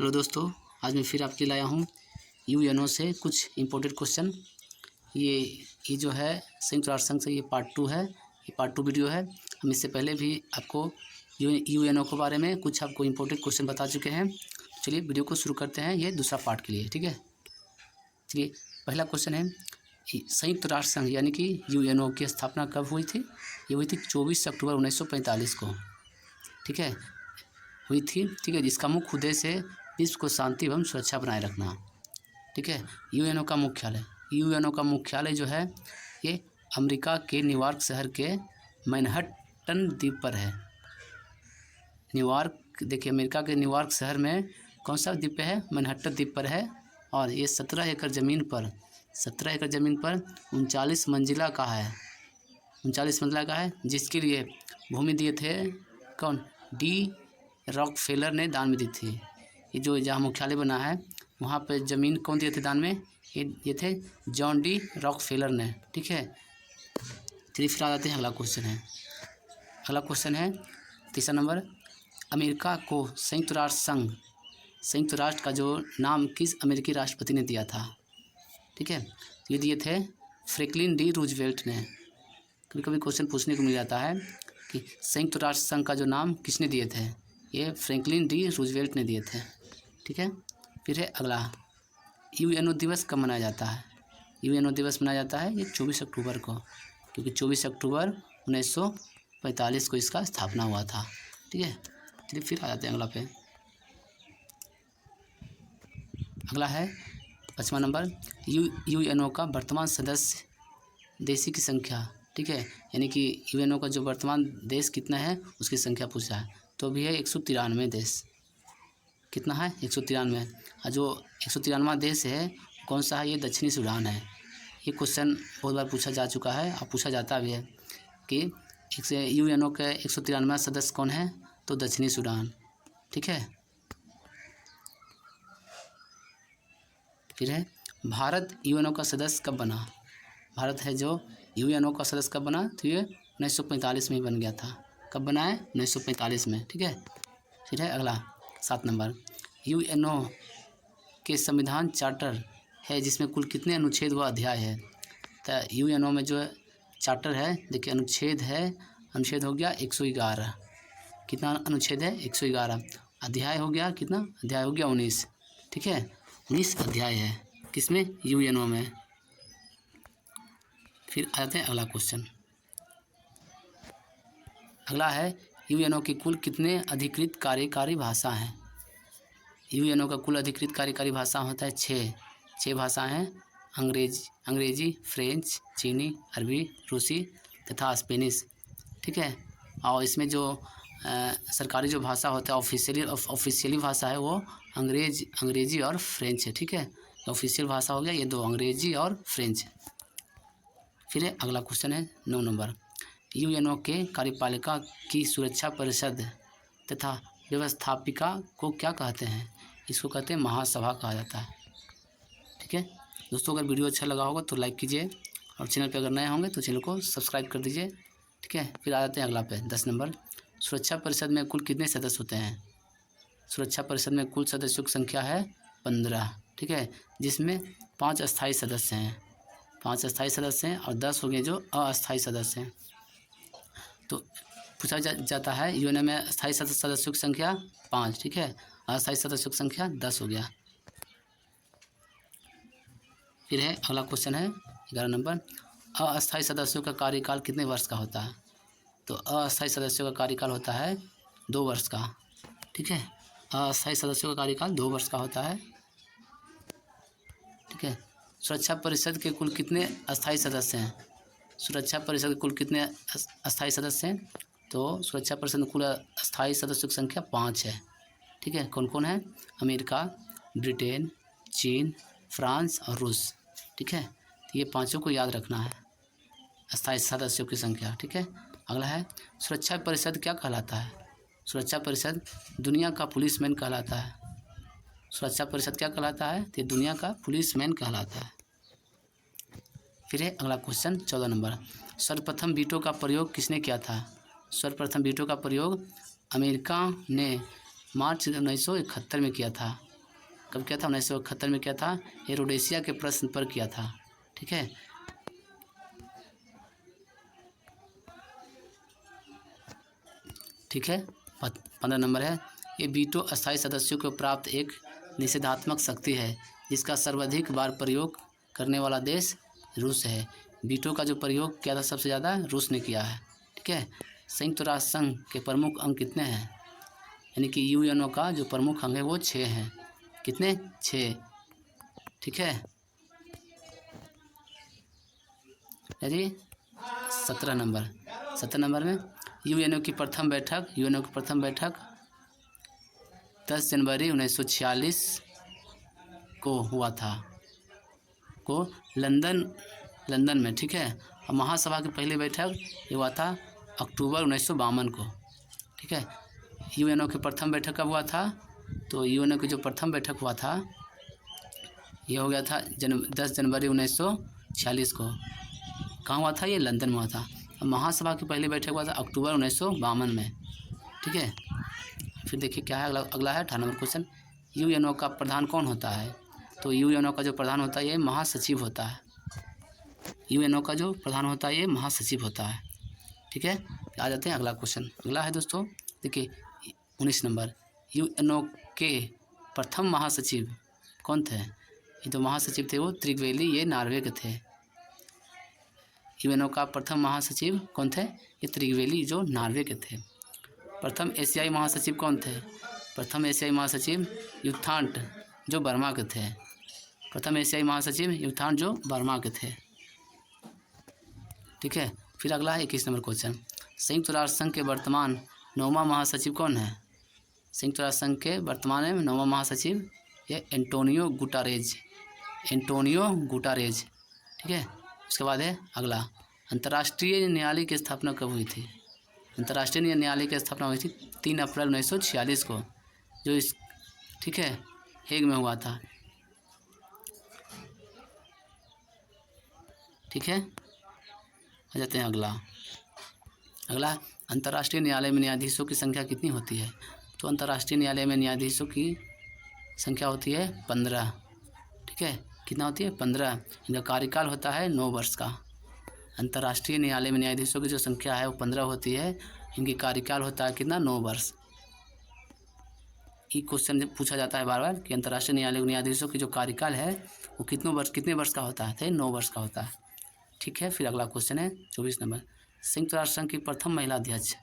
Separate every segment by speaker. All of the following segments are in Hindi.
Speaker 1: हेलो दोस्तों, आज मैं फिर आपके लाया हूँ यूएनओ से कुछ इम्पोर्टेंट क्वेश्चन। ये जो है संयुक्त राष्ट्र संघ से ये पार्ट 2 है, ये पार्ट 2 वीडियो है। हम इससे पहले भी आपको यूएनओ के बारे में कुछ आपको इम्पोर्टेंट क्वेश्चन बता चुके हैं। चलिए वीडियो को शुरू करते हैं, ये दूसरा पार्ट के लिए, ठीक है। चलिए पहला क्वेश्चन है, संयुक्त राष्ट्र संघ यानी कि यूएनओ की स्थापना कब हुई थी? ये हुई थी 24 अक्टूबर 1945 को, ठीक है, हुई थी, ठीक है। जिसका मुख्य उद्देश्य है विश्व को शांति एवं सुरक्षा बनाए रखना, ठीक है। यूएनओ का मुख्यालय जो है ये अमेरिका के न्यूयॉर्क शहर के मैनहट्टन द्वीप पर है। न्यूयॉर्क, देखिए अमेरिका के न्यूयॉर्क शहर में कौन सा द्वीप पे है? मैनहट्टन द्वीप पर है। और ये 17 एकड़ ज़मीन पर 39 मंजिला का है, 39 मंजिला का है, जिसके लिए भूमि दिए थे कौन? डी रॉकफेलर ने दान में दी थी। ये जो जहाँ मुख्यालय बना है वहाँ पे ज़मीन कौन दिए थे दान में? ये थे जॉन डी रॉकफेलर ने, ठीक है। चलिए फिर आ जाते हैं, अगला क्वेश्चन है तीसरा नंबर। अमेरिका को संयुक्त राष्ट्र का जो नाम किस अमेरिकी राष्ट्रपति ने दिया था? ठीक है, ये दिए थे फ्रैंकलिन डी रूजवेल्ट ने। कभी कभी क्वेश्चन पूछने को मिल जाता है कि संयुक्त राष्ट्र संघ का जो नाम किसने दिए थे? ये फ्रैंकलिन डी रूजवेल्ट ने दिए थे, ठीक है। फिर है अगला, यूएनओ दिवस कब मनाया जाता है? यूएनओ दिवस मनाया जाता है ये 24 अक्टूबर को, क्योंकि 24 अक्टूबर 1945 को इसका स्थापना हुआ था, ठीक है। चलिए फिर आ जाते हैं अगला पे। अगला है 5वां नंबर, यूएनओ का वर्तमान सदस्य देशी की संख्या, ठीक है। यानी कि यूएनओ का जो वर्तमान देश कितना है उसकी संख्या पूछा है, तो भी है 193 देश। कितना है? 193। और जो 193वां देश है कौन सा है? ये दक्षिणी सूडान है। ये क्वेश्चन बहुत बार पूछा जा चुका है और पूछा जाता भी है कि यूएनओ के 193वां सदस्य कौन है? तो दक्षिणी सूडान, ठीक है। फिर है भारत यूएनओ का सदस्य कब बना? भारत है जो यूएनओ का सदस्य कब बना? तो ये 1945 में ही बन गया था। कब बना है? 1945 में, ठीक है। फिर है अगला 7 नंबर, यूएनओ के संविधान चार्टर है जिसमें कुल कितने अनुच्छेद व अध्याय है? तो यूएनओ में जो चार्टर है, देखिए अनुच्छेद हो गया 111। कितना अनुच्छेद है? 111। अध्याय हो गया कितना? अध्याय हो गया 19, ठीक है। 19 अध्याय है किसमें? यूएनओ में। फिर आते हैं अगला क्वेश्चन। अगला है, यूएनओ की कुल कितने अधिकृत कार्यकारी भाषा हैं? यूएनओ का कुल अधिकृत कार्यकारी भाषा होता है 6 भाषाएं हैं। अंग्रेजी, फ्रेंच, चीनी, अरबी, रूसी तथा स्पेनिश, ठीक है। और इसमें जो सरकारी जो भाषा होता है ऑफिशियली भाषा है वो अंग्रेजी और फ्रेंच है, ठीक है। ऑफिशियल भाषा हो गया ये दो, अंग्रेजी और फ्रेंच। फिर अगला क्वेश्चन है 9 नंबर, यूएनओ के कार्यपालिका की सुरक्षा परिषद तथा व्यवस्थापिका को क्या कहते हैं? इसको कहते हैं महासभा कहा जाता है, ठीक है। दोस्तों अगर वीडियो अच्छा लगा होगा तो लाइक कीजिए और चैनल पे अगर नए होंगे तो चैनल को सब्सक्राइब कर दीजिए, ठीक है। फिर आ जाते हैं अगला पे 10 नंबर, सुरक्षा परिषद में कुल कितने सदस्य होते हैं? सुरक्षा परिषद में कुल सदस्यों की संख्या है 15, ठीक है, जिसमें 5 अस्थायी सदस्य हैं, 5 अस्थायी सदस्य हैं और 10 हो गए जो अस्थायी सदस्य हैं। तो पूछा जाता है यूएनओ में अस्थायी सदस्यों की संख्या 5, ठीक है, अस्थायी सदस्यों की संख्या 10 हो गया। फिर है अगला क्वेश्चन है 11 नंबर, अस्थायी सदस्यों का कार्यकाल कितने वर्ष का होता है? तो अस्थायी सदस्यों का कार्यकाल होता है 2 वर्ष का, ठीक है। अस्थायी सदस्यों का कार्यकाल 2 वर्ष का होता है, ठीक है। सुरक्षा परिषद के कुल कितने अस्थायी सदस्य हैं? सुरक्षा परिषद के कुल कितने अस्थायी सदस्य हैं? तो सुरक्षा परिषद में कुल अस्थायी सदस्यों की संख्या 5 है, ठीक है। कौन कौन है? अमेरिका, ब्रिटेन, चीन, फ्रांस और रूस, ठीक है। तो ये पांचों को याद रखना है, अस्थायी सदस्यों की संख्या, ठीक है। अगला है, सुरक्षा परिषद क्या कहलाता है? सुरक्षा परिषद दुनिया का पुलिसमैन कहलाता है। सुरक्षा परिषद क्या कहलाता है? तो दुनिया का पुलिसमैन कहलाता है। फिर है अगला क्वेश्चन 14 नंबर, सर्वप्रथम वीटो का प्रयोग किसने किया था? सर्वप्रथम वीटो का प्रयोग अमेरिका ने मार्च 1971 में किया था। कब किया था? 1971 में किया था। ये रोडेशिया के प्रश्न पर किया था। ठीक है, ठीक है। 15 नंबर है, ये वीटो अस्थायी सदस्यों को प्राप्त एक निषेधात्मक शक्ति है जिसका सर्वाधिक बार प्रयोग करने वाला देश रूस है। वीटो का जो प्रयोग किया था सबसे ज़्यादा रूस ने किया है। ठीक है, संयुक्त राष्ट्र संघ के प्रमुख अंग कितने हैं? यानी कि यूएनओ का जो प्रमुख अंग है वो 6 हैं। कितने? 6। ठीक है जी। 17 नंबर, 17 नंबर में यूएनओ की प्रथम बैठक 10 जनवरी 1946 को हुआ था, को लंदन में। ठीक है, और महासभा की पहली बैठक ये हुआ था अक्टूबर 1952 को। ठीक है, यूएनओ की प्रथम बैठक कब हुआ था? तो यूएनओ की जो प्रथम बैठक हुआ था ये हो गया था 10 जनवरी 1946 को। कहाँ हुआ था? ये लंदन में हुआ था। और महासभा की पहली बैठक हुआ था अक्टूबर 1952 में। ठीक है, फिर देखिए क्या है अगला है 18 नंबर क्वेश्चन। यूएनओ का प्रधान कौन होता है? तो यूएनओ का जो प्रधान होता है ये महासचिव होता है। यूएनओ का जो प्रधान होता है ये महासचिव होता है। ठीक है, आ जाते हैं अगला क्वेश्चन। अगला है दोस्तों, देखिए 19 नंबर, यूएनओ के प्रथम महासचिव कौन थे? ये जो महासचिव थे वो त्रिगवेली, ये नॉर्वे के थे। यूएनओ का प्रथम महासचिव कौन थे? ये त्रिगवेली जो नॉर्वे के थे। प्रथम एशियाई महासचिव कौन थे? प्रथम एशियाई महासचिव युथांट जो बर्मा के थे। प्रथम एशियाई महासचिव युथांट जो बर्मा के थे। ठीक है, फिर अगला है 21 नंबर क्वेश्चन। संयुक्त राष्ट्र संघ के वर्तमान 9वां महासचिव कौन है? संयुक्त राष्ट्र संघ के वर्तमान में 9वां महासचिव ये एंटोनियो गुटारेज। ठीक है, उसके बाद है अगला, अंतर्राष्ट्रीय न्यायालय की स्थापना कब हुई थी? अंतर्राष्ट्रीय न्यायालय की स्थापना हुई थी 3 अप्रैल 1946 को, जो इस ठीक है हेग में हुआ था। ठीक है, आ जाते हैं अगला अंतर्राष्ट्रीय न्यायालय में न्यायाधीशों की संख्या कितनी होती है? तो अंतर्राष्ट्रीय न्यायालय में न्यायाधीशों की संख्या होती है 15। ठीक है, कितना होती है? 15। इनका कार्यकाल होता है 9 वर्ष का। अंतर्राष्ट्रीय न्यायालय में न्यायाधीशों की जो संख्या है वो 15 होती है। इनकी कार्यकाल होता है कितना? 9 वर्ष। ये क्वेश्चन पूछा जाता है बार बार कि अंतर्राष्ट्रीय न्यायालय के न्यायाधीशों की जो कार्यकाल है वो कितने वर्ष का होता है? तो 9 वर्ष का होता है। ठीक है, फिर अगला क्वेश्चन है 24 नंबर। संयुक्त राष्ट्र संघ की प्रथम महिला अध्यक्ष,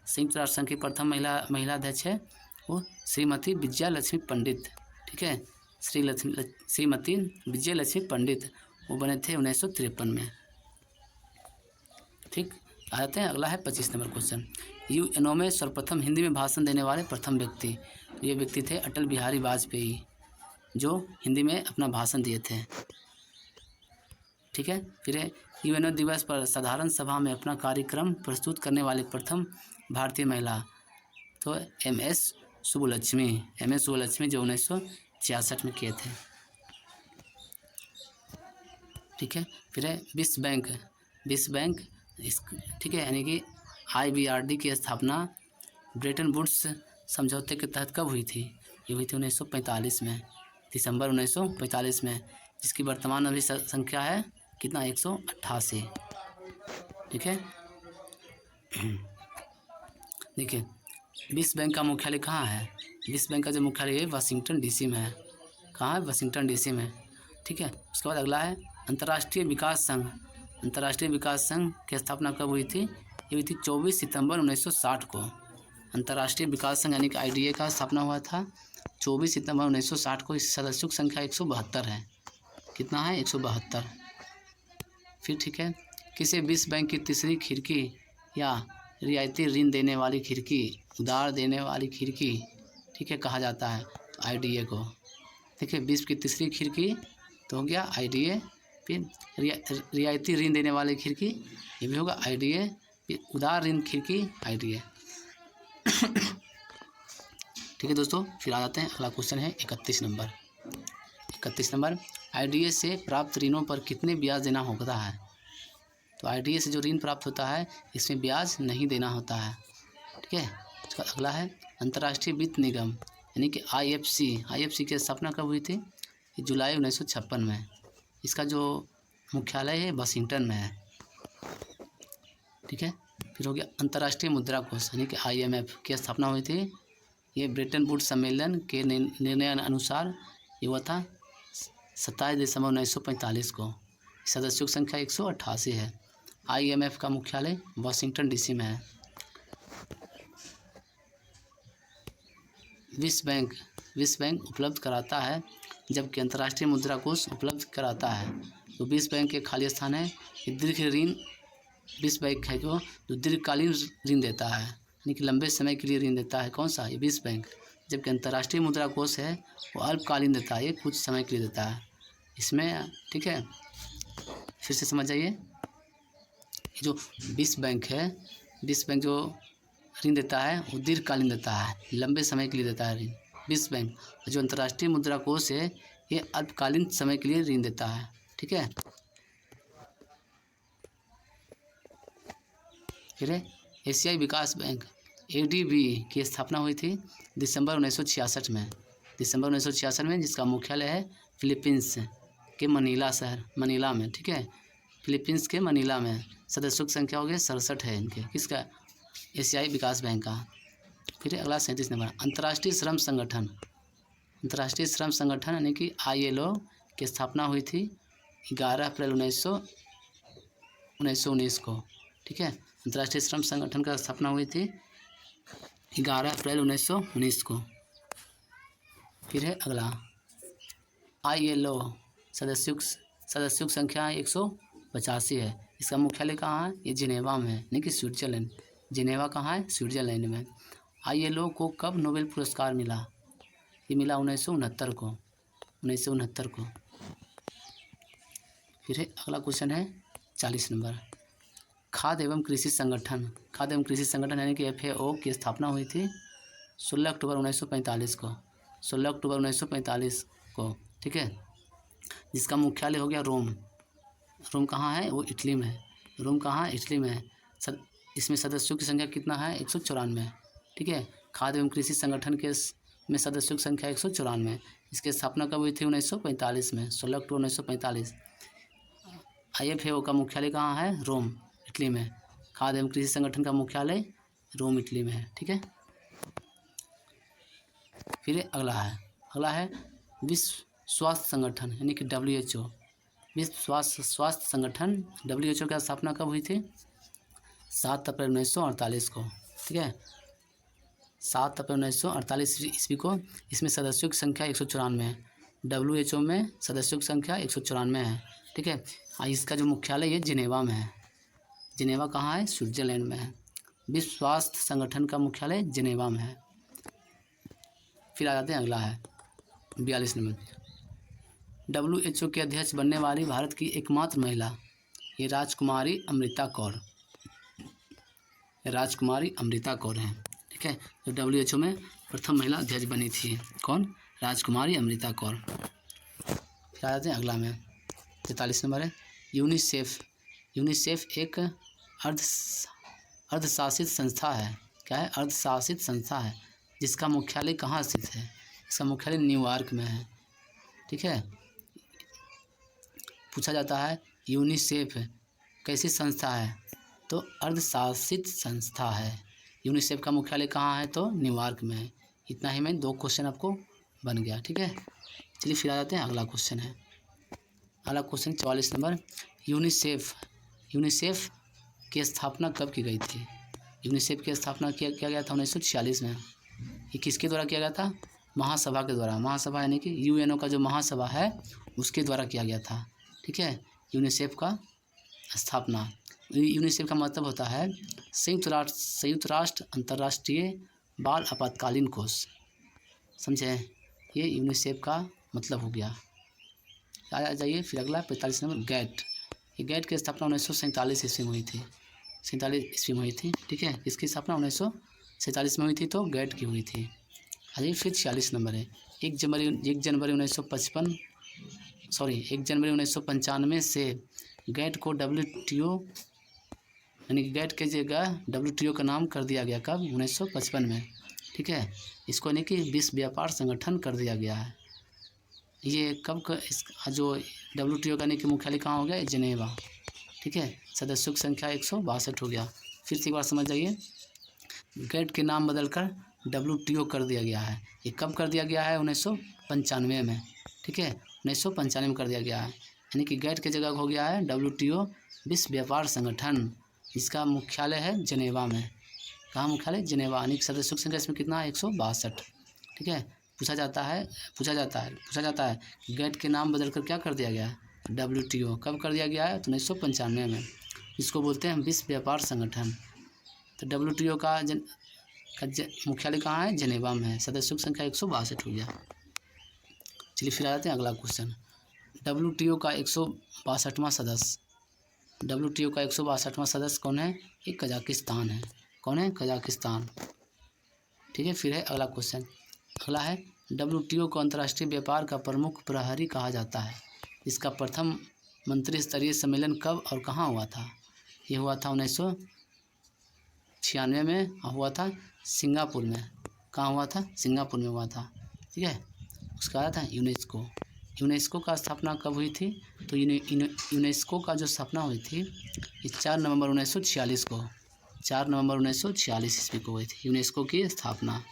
Speaker 1: संयुक्त राष्ट्र संघ की प्रथम महिला अध्यक्ष है वो श्रीमती विजया लक्ष्मी पंडित। ठीक है, श्रीमती विजय लक्ष्मी पंडित, वो बने थे 1953 में। ठीक, आ जाते हैं अगला है 25 नंबर क्वेश्चन। यूएनओ में सर्वप्रथम हिंदी में भाषण देने वाले प्रथम व्यक्ति, ये व्यक्ति थे अटल बिहारी वाजपेयी, जो हिंदी में अपना भाषण दिए थे। ठीक है, फिर यूएनओ दिवस पर साधारण सभा में अपना कार्यक्रम प्रस्तुत करने वाली प्रथम भारतीय महिला, तो एमएस सुब्बुलक्ष्मी जो 1966 में किए थे। ठीक है, फिर है विश्व बैंक इस ठीक है, यानी कि IBRD की स्थापना ब्रेटन वुड्स समझौते के तहत कब हुई थी? ये हुई थी 1945 में, दिसंबर 1945 में, जिसकी वर्तमान अभी संख्या है कितना? 188। ठीक है, देखिए विश्व बैंक का मुख्यालय कहाँ है? विश्व बैंक का जो मुख्यालय है वाशिंगटन DC में है। कहाँ है? वाशिंगटन DC में। ठीक है, उसके बाद अगला है अंतर्राष्ट्रीय विकास संघ की स्थापना कब हुई थी? ये हुई थी 24 सितंबर 1960 को। अंतर्राष्ट्रीय विकास संघ यानी कि IDA का स्थापना हुआ था 24 सितंबर 1960 को। इस सदस्यों की संख्या 172 है। कितना है? 172। फिर ठीक है, किसे विश्व बैंक की तीसरी खिड़की या रियायती ऋण देने वाली खिड़की, उधार देने वाली खिड़की, ठीक है, कहा जाता है? IDA को। देखिए विश्व की तीसरी खिड़की तो हो गया IDA, फिर रियायती ऋण देने वाली खिड़की ये भी होगा IDA, फिर उदार ऋण खिड़की IDA। ठीक है दोस्तों, फिर आ जाते हैं अगला क्वेश्चन है 31 नंबर। IDA से प्राप्त ऋणों पर कितने ब्याज देना होता है? तो IDA से जो ऋण प्राप्त होता है इसमें ब्याज नहीं देना होता है। ठीक है, उसका अगला है अंतर्राष्ट्रीय वित्त निगम यानी कि IFC की स्थापना कब हुई थी? जुलाई 1956 में। इसका जो मुख्यालय है वाशिंगटन में है, ठीक है। फिर हो गया अंतर्राष्ट्रीय मुद्रा कोष यानी कि IMF की स्थापना हुई थी। ये ब्रेटन वुड्स सम्मेलन के निर्णय अनुसार ये हुआ था 27 दिसंबर 1945 को। सदस्यों की संख्या 188 है। IMF का मुख्यालय वाशिंगटन DC में है। विश्व बैंक उपलब्ध कराता है, जबकि अंतर्राष्ट्रीय मुद्रा कोष उपलब्ध कराता है। तो विश्व बैंक के खाली स्थान है। दीर्घ ऋण विश्व बैंक है जो दीर्घकालीन ऋण देता है, यानी कि लंबे समय के लिए ऋण देता है। कौन सा? ये विश्व बैंक। जबकि अंतर्राष्ट्रीय मुद्रा कोष है वो अल्पकालीन देता है, ये कुछ समय के लिए देता है इसमें, ठीक है। फिर से समझ जाइए, जो विश्व बैंक है, विश्व बैंक जो ऋण देता है वो दीर्घकालीन देता है, लंबे समय के लिए देता है ऋण विश्व बैंक। और जो अंतर्राष्ट्रीय मुद्रा कोष है ये अल्पकालीन समय के लिए ऋण देता है, ठीक है। फिर एशियाई विकास बैंक ADB की स्थापना हुई थी दिसंबर 1966 में। दिसंबर 1966 में, जिसका मुख्यालय है फिलीपींस के मनीला में, ठीक है। फिलीपींस के मनीला में। सदस्यों की संख्या हो गई 67 है इनके, किसका? एशियाई विकास बैंक का। फिर अगला 37 नंबर अंतर्राष्ट्रीय श्रम संगठन। अंतर्राष्ट्रीय श्रम संगठन यानी कि ILO की स्थापना हुई थी 11 अप्रैल 1919 को, ठीक है। अंतर्राष्ट्रीय श्रम संगठन का स्थापना हुई थी 11 अप्रैल 1919 को। फिर है अगला ILO सदस्यों की संख्या 185 है। इसका मुख्यालय कहाँ है? ये जिनेवा में है, यानी कि स्विट्जरलैंड। जिनेवा कहाँ है? स्विट्जरलैंड में। ILO को कब नोबेल पुरस्कार मिला? ये मिला 1969 को। फिर है अगला क्वेश्चन है 40 नंबर खाद्य एवं कृषि संगठन यानी कि FAO की स्थापना हुई थी 16 अक्टूबर 1945 को। 16 अक्टूबर 1945 को, ठीक है। जिसका मुख्यालय हो गया रोम कहाँ है? वो इटली में है। रोम कहाँ है? इटली में है। इसमें सदस्यों की संख्या कितना है? 194, ठीक है। खाद्य एवं कृषि संगठन के में सदस्यों की संख्या 194। इसकी स्थापना कब हुई थी? 1945 में, 16 अक्टूबर 1945। IFAO का मुख्यालय कहाँ है? रोम, इटली में। खाद्य एवं कृषि संगठन का मुख्यालय रोम, इटली में है, ठीक है। फिर अगला है विश्व स्वास्थ्य संगठन यानी कि WHO। विश्व स्वास्थ्य संगठन WHO की स्थापना कब हुई थी? 7 अप्रैल 1948 को, ठीक है। 7 अप्रैल 1948 ईस्वी को। इसमें सदस्यों की संख्या 194 है। WHO में सदस्यों की संख्या 194 है, ठीक है। इसका जो मुख्यालय है जिनेवा में है। जिनेवा कहाँ है? स्विट्जरलैंड में है। विश्व स्वास्थ्य संगठन का मुख्यालय जिनेवा में है। फिर आ जाते हैं, अगला है 42 नंबर WHO के अध्यक्ष बनने वाली भारत की एकमात्र महिला, ये राजकुमारी अमृता कौर हैं, ठीक है। तो WHO में प्रथम महिला अध्यक्ष बनी थी, कौन? राजकुमारी अमृता कौर। फिर आ जाते हैं अगला में 43 नंबर है यूनिसेफ एक अर्धशासित संस्था है। क्या है? अर्धशासित संस्था है, जिसका मुख्यालय कहाँ स्थित है? इसका मुख्यालय न्यूयॉर्क में है, ठीक है। पूछा जाता है यूनिसेफ कैसी संस्था है? तो अर्धशासित संस्था है। यूनिसेफ का मुख्यालय कहाँ है? तो न्यूयॉर्क में है। इतना ही में 2 क्वेश्चन आपको बन गया, ठीक है। चलिए फिर आ जाते हैं, अगला क्वेश्चन है। अगला क्वेश्चन 44 नंबर यूनिसेफ की स्थापना कब की गई थी? यूनिसेफ की स्थापना किया गया था 1946 में। ये किसके द्वारा किया गया था? महासभा के द्वारा। महासभा यानी कि UNO का जो महासभा है उसके द्वारा किया गया था, ठीक है। यूनिसेफ का स्थापना। यूनिसेफ का मतलब होता है संयुक्त राष्ट्र अंतर्राष्ट्रीय बाल आपातकालीन कोष, समझे? ये यूनिसेफ का मतलब हो गया। आ जाइए फिर अगला 45 नंबर गैट। ये गैट की स्थापना 1947 ईस्वी में हुई थी। 47 ईस्वी में हुई थी, ठीक है। इसकी स्थापना 1947 में हुई थी, तो गैट की हुई थी। आ जाइए फिर 46 नंबर है 1 जनवरी 1995 से गैट को WTO यानी कि गैट के जगह WTO का नाम कर दिया गया। कब? 1955 में, ठीक है। इसको यानी कि विश्व व्यापार संगठन कर दिया गया है। ये कब का इस जो WTO का यानी कि मुख्यालय कहाँ हो गया, जिनेवा, ठीक है। सदस्यों की संख्या 162 हो गया। फिर से एक बार समझ जाइए, गेट के नाम बदलकर WTO कर दिया गया है। ये कब कर दिया गया है, 1995 में, ठीक है, 1995 में कर दिया गया है। यानी कि गेट की जगह हो गया है WTO विश्व व्यापार संगठन, जिसका मुख्यालय है जिनेवा में। कहाँ मुख्यालय, जिनेवा। यानी कि सदस्यों की संख्या इसमें कितना है, 162, ठीक है। पूछा जाता है गेट के नाम बदलकर क्या कर दिया गया है, WTO कब कर दिया गया है, तो 1995 में। इसको बोलते हैं विश्व व्यापार संगठन। तो WTO का मुख्यालय कहाँ है, जिनेवा में है। सदस्यों की संख्या 162 हो गया। चलिए फिर आ जाते हैं अगला क्वेश्चन। WTO का 162वां सदस्य, WTO का 162वां सदस्य कौन है, ये कजाकिस्तान है। कौन है, कजाकिस्तान, ठीक है। फिर है अगला क्वेश्चन, अगला है WTO को अंतर्राष्ट्रीय व्यापार का प्रमुख प्रहरी कहा जाता है। इसका प्रथम मंत्री स्तरीय सम्मेलन कब और कहाँ हुआ था, ये हुआ था 1996 में, हुआ था सिंगापुर में। कहाँ हुआ था, सिंगापुर में हुआ था, ठीक है। उसका आया था यूनेस्को का स्थापना कब हुई थी, तो यूनेस्को का जो स्थापना हुई थी ये 4 नवंबर 1946 को, 4 नवंबर 1946 ईस्वी को हुई थी यूनेस्को की स्थापना।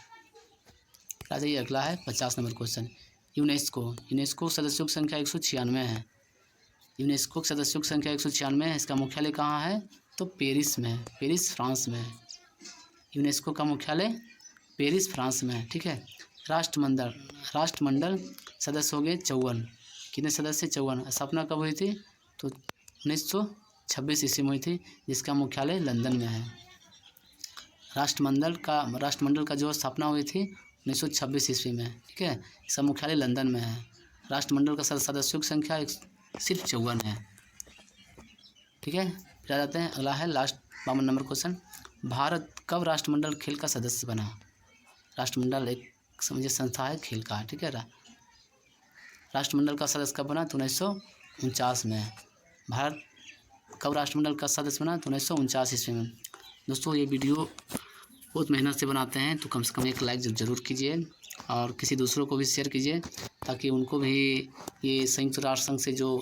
Speaker 1: आ जाइए अगला है 50 नंबर क्वेश्चन। यूनेस्को सदस्यों की संख्या 196 है। यूनेस्को के सदस्यों की संख्या 196 है। इसका मुख्यालय कहाँ है, तो पेरिस में, पेरिस फ्रांस में। यूनेस्को का मुख्यालय पेरिस फ्रांस में है, ठीक है। राष्ट्रमंडल सदस्य हो गए 54। कितने सदस्य, 54। स्थापना कब हुई थी, तो 1926 ईस्वी में हुई थी, जिसका मुख्यालय लंदन में है। राष्ट्रमंडल का जो स्थापना हुई थी 1926 ईस्वी में, ठीक है। इसका मुख्यालय लंदन में है। राष्ट्रमंडल का सदस्यों की संख्या सिर्फ 54 है, ठीक है। फिर आ जाते हैं अगला है लास्ट 52 नंबर क्वेश्चन। भारत कब राष्ट्रमंडल खेल का सदस्य बना। राष्ट्रमंडल एक समझिए संस्था है खेल का, ठीक है। राष्ट्रमंडल का सदस्य कब बना, तो 1949 में। भारत कब राष्ट्रमंडल का सदस्य बना, तो 1949 ईस्वी में। दोस्तों ये वीडियो बहुत मेहनत से बनाते हैं, तो कम से कम एक लाइक ज़रूर कीजिए और किसी दूसरों को भी शेयर कीजिए, ताकि उनको भी ये संयुक्त राष्ट्र संघ से जो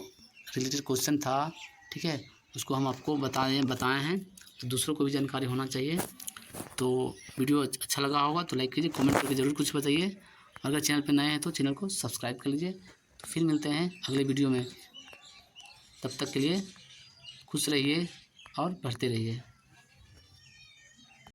Speaker 1: रिलेटेड क्वेश्चन था, ठीक है, उसको हम आपको बताए हैं, तो दूसरों को भी जानकारी होना चाहिए। तो वीडियो अच्छा लगा होगा तो लाइक कीजिए, कमेंट करके ज़रूर कुछ बताइए। अगर चैनल पर नए हैं तो चैनल को सब्सक्राइब कर लीजिए। तो फिर मिलते हैं अगले वीडियो में, तब तक के लिए खुश रहिए और पढ़ते रहिए।